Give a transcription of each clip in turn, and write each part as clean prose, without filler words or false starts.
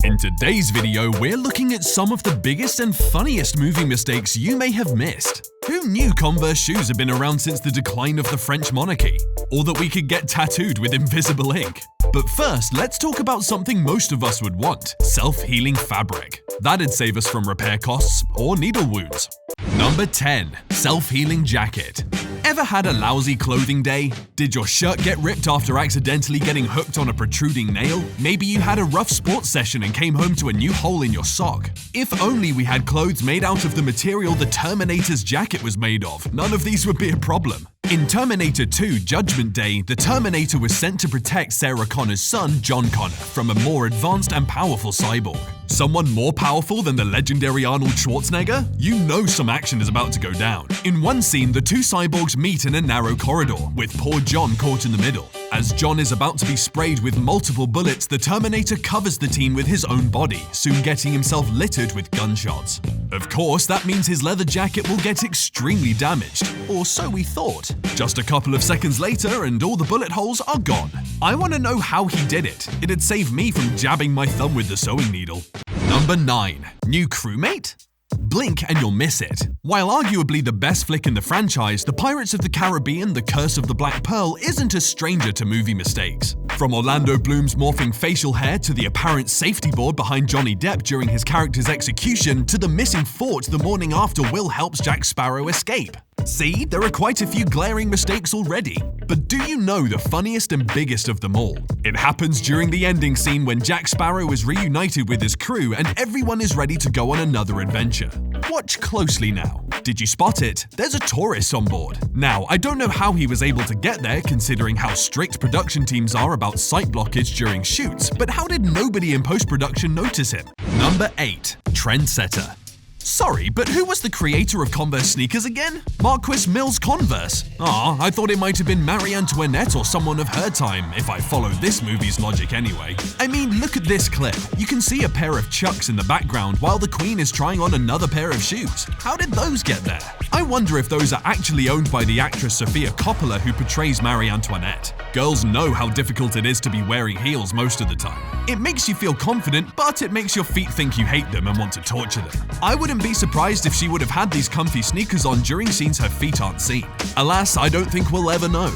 In today's video, we're looking at some of the biggest and funniest movie mistakes you may have missed. Who knew Converse shoes have been around since the decline of the French monarchy? Or that we could get tattooed with invisible ink? But first, let's talk about something most of us would want: self-healing fabric. That'd save us from repair costs or needle wounds. Number 10. Self-healing jacket. Ever had a lousy clothing day? Did your shirt get ripped after accidentally getting hooked on a protruding nail? Maybe you had a rough sports session and came home to a new hole in your sock. If only we had clothes made out of the material the Terminator's jacket was made of, none of these would be a problem. In Terminator 2: Judgment Day, the Terminator was sent to protect Sarah Connor's son, John Connor, from a more advanced and powerful cyborg. Someone more powerful than the legendary Arnold Schwarzenegger? You know some action is about to go down. In one scene, the two cyborgs meet in a narrow corridor, with poor John caught in the middle. As John is about to be sprayed with multiple bullets, the Terminator covers the teen with his own body, soon getting himself littered with gunshots. Of course, that means his leather jacket will get extremely damaged, or so we thought. Just a couple of seconds later and all the bullet holes are gone. I want to know how he did it. It'd save me from jabbing my thumb with the sewing needle. Number 9. New crewmate? Blink and you'll miss it. While arguably the best flick in the franchise, the Pirates of the Caribbean: The Curse of the Black Pearl isn't a stranger to movie mistakes. From Orlando Bloom's morphing facial hair to the apparent safety board behind Johnny Depp during his character's execution to the missing fort the morning after Will helps Jack Sparrow escape. See, there are quite a few glaring mistakes already. But do you know the funniest and biggest of them all? It happens during the ending scene when Jack Sparrow is reunited with his crew and everyone is ready to go on another adventure. Watch closely now. Did you spot it? There's a tourist on board. Now, I don't know how he was able to get there considering how strict production teams are about sight blockage during shoots, but how did nobody in post-production notice him? Number 8. Trendsetter. Sorry, but who was the creator of Converse sneakers again? Marquis Mills Converse. I thought it might have been Marie Antoinette or someone of her time, if I follow this movie's logic anyway. I mean, look at this clip. You can see a pair of Chucks in the background while the Queen is trying on another pair of shoes. How did those get there? I wonder if those are actually owned by the actress Sofia Coppola who portrays Marie Antoinette. Girls know how difficult it is to be wearing heels most of the time. It makes you feel confident, but it makes your feet think you hate them and want to torture them. I wouldn't be surprised if she would have had these comfy sneakers on during scenes her feet aren't seen. Alas, I don't think we'll ever know.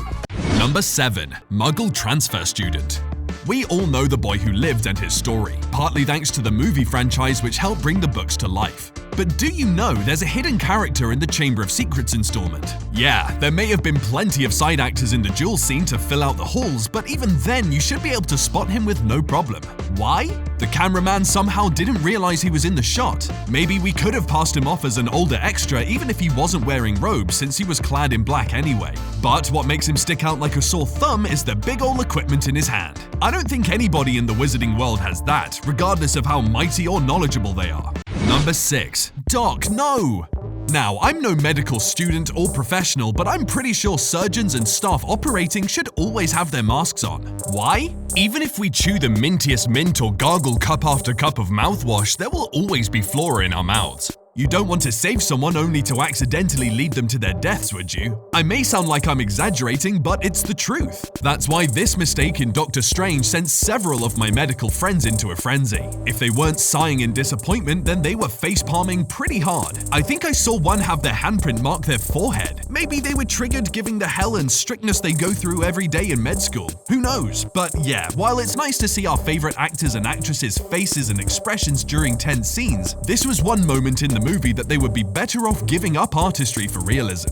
Number 7. Muggle transfer student. We all know the boy who lived and his story, partly thanks to the movie franchise which helped bring the books to life. But do you know there's a hidden character in the Chamber of Secrets installment? Yeah, there may have been plenty of side actors in the duel scene to fill out the halls, but even then you should be able to spot him with no problem. Why? The cameraman somehow didn't realize he was in the shot. Maybe we could have passed him off as an older extra even if he wasn't wearing robes since he was clad in black anyway. But what makes him stick out like a sore thumb is the big ol' equipment in his hand. I don't think anybody in the wizarding world has that, regardless of how mighty or knowledgeable they are. Number 6. Doc, no! Now, I'm no medical student or professional, but I'm pretty sure surgeons and staff operating should always have their masks on. Why? Even if we chew the mintiest mint or gargle cup after cup of mouthwash, there will always be flora in our mouths. You don't want to save someone only to accidentally lead them to their deaths, would you? I may sound like I'm exaggerating, but it's the truth. That's why this mistake in Doctor Strange sent several of my medical friends into a frenzy. If they weren't sighing in disappointment, then they were facepalming pretty hard. I think I saw one have their handprint mark their forehead. Maybe they were triggered giving the hell and strictness they go through every day in med school. Who knows? But yeah, while it's nice to see our favorite actors and actresses' faces and expressions during tense scenes, this was one moment in the movie that they would be better off giving up artistry for realism.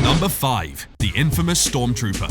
Number 5. The infamous Stormtrooper.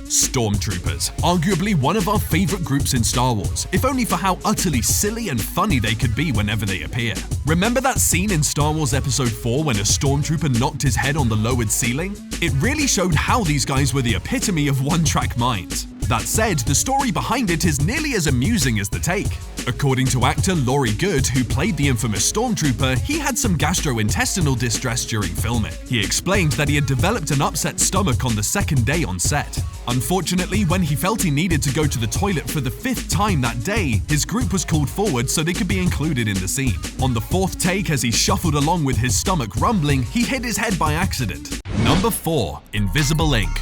Stormtroopers, arguably one of our favorite groups in Star Wars, if only for how utterly silly and funny they could be whenever they appear. Remember that scene in Star Wars Episode 4 when a Stormtrooper knocked his head on the lowered ceiling? It really showed how these guys were the epitome of one-track minds. That said, the story behind it is nearly as amusing as the take. According to actor Laurie Good, who played the infamous Stormtrooper, he had some gastrointestinal distress during filming. He explained that he had developed an upset stomach on the second day on set. Unfortunately, when he felt he needed to go to the toilet for the 5th time that day, his group was called forward so they could be included in the scene. On the 4th take, as he shuffled along with his stomach rumbling, he hit his head by accident. Number 4. Invisible ink.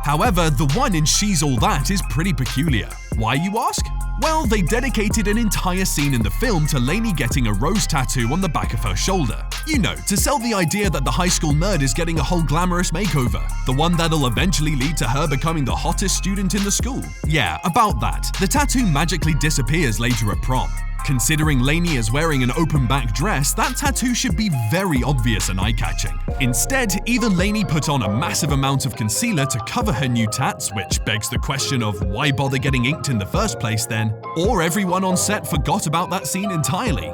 However, the one in She's All That is pretty peculiar. Why, you ask? Well, they dedicated an entire scene in the film to Lainey getting a rose tattoo on the back of her shoulder. You know, to sell the idea that the high school nerd is getting a whole glamorous makeover. The one that'll eventually lead to her becoming the hottest student in the school. Yeah, about that. The tattoo magically disappears later at prom. Considering Lainey is wearing an open-back dress, that tattoo should be very obvious and eye-catching. Instead, either Lainey put on a massive amount of concealer to cover her new tats, which begs the question of why bother getting inked in the first place then, or everyone on set forgot about that scene entirely.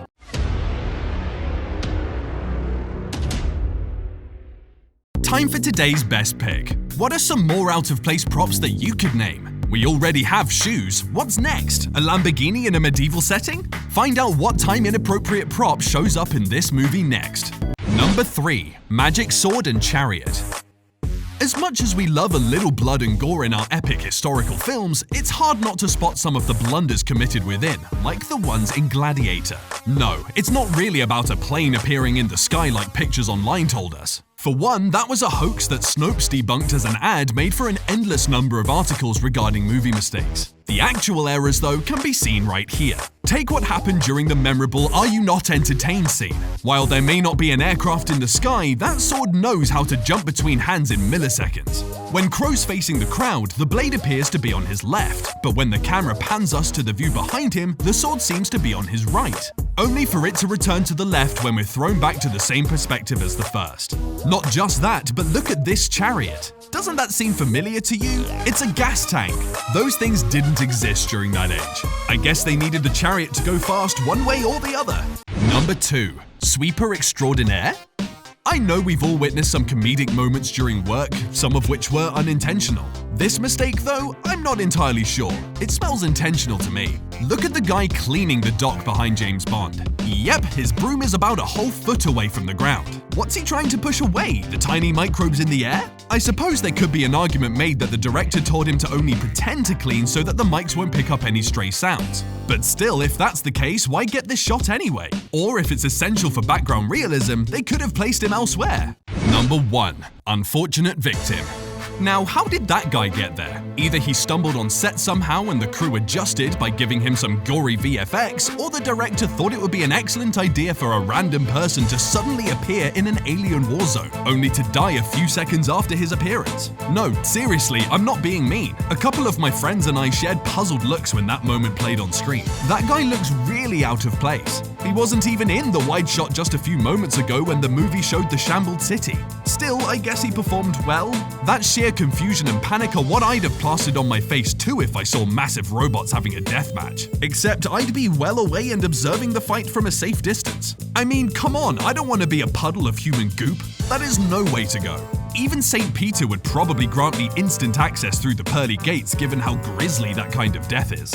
Time for today's best pick. What are some more out-of-place props that you could name? We already have shoes. What's next? A Lamborghini in a medieval setting? Find out what time inappropriate prop shows up in this movie next. Number 3. Magic Sword and Chariot. As much as we love a little blood and gore in our epic historical films, it's hard not to spot some of the blunders committed within, like the ones in Gladiator. No, it's not really about a plane appearing in the sky like pictures online told us. For one, that was a hoax that Snopes debunked as an ad made for an endless number of articles regarding movie mistakes. The actual errors, though, can be seen right here. Take what happened during the memorable Are You Not Entertained scene. While there may not be an aircraft in the sky, that sword knows how to jump between hands in milliseconds. When Crow's facing the crowd, the blade appears to be on his left, but when the camera pans us to the view behind him, the sword seems to be on his right. Only for it to return to the left when we're thrown back to the same perspective as the first. Not just that, but look at this chariot. Doesn't that seem familiar to you? It's a gas tank. Those things didn't exist during that age. I guess they needed the chariot to go fast one way or the other. Number 2. Sweeper extraordinaire? I know we've all witnessed some comedic moments during work, some of which were unintentional. This mistake, though, I'm not entirely sure. It smells intentional to me. Look at the guy cleaning the dock behind James Bond. Yep, his broom is about a whole foot away from the ground. What's he trying to push away? The tiny microbes in the air? I suppose there could be an argument made that the director told him to only pretend to clean so that the mics won't pick up any stray sounds. But still, if that's the case, why get this shot anyway? Or if it's essential for background realism, they could have placed him elsewhere. Number 1. Unfortunate victim. Now, how did that guy get there? Either he stumbled on set somehow and the crew adjusted by giving him some gory VFX, or the director thought it would be an excellent idea for a random person to suddenly appear in an alien war zone, only to die a few seconds after his appearance. No, seriously, I'm not being mean. A couple of my friends and I shared puzzled looks when that moment played on screen. That guy looks really out of place. He wasn't even in the wide shot just a few moments ago when the movie showed the shambled city. Still, I guess he performed well. That sheer confusion and panic are what I'd have plastered on my face too if I saw massive robots having a deathmatch. Except I'd be well away and observing the fight from a safe distance. I mean, come on, I don't want to be a puddle of human goop. That is no way to go. Even St. Peter would probably grant me instant access through the pearly gates given how grisly that kind of death is.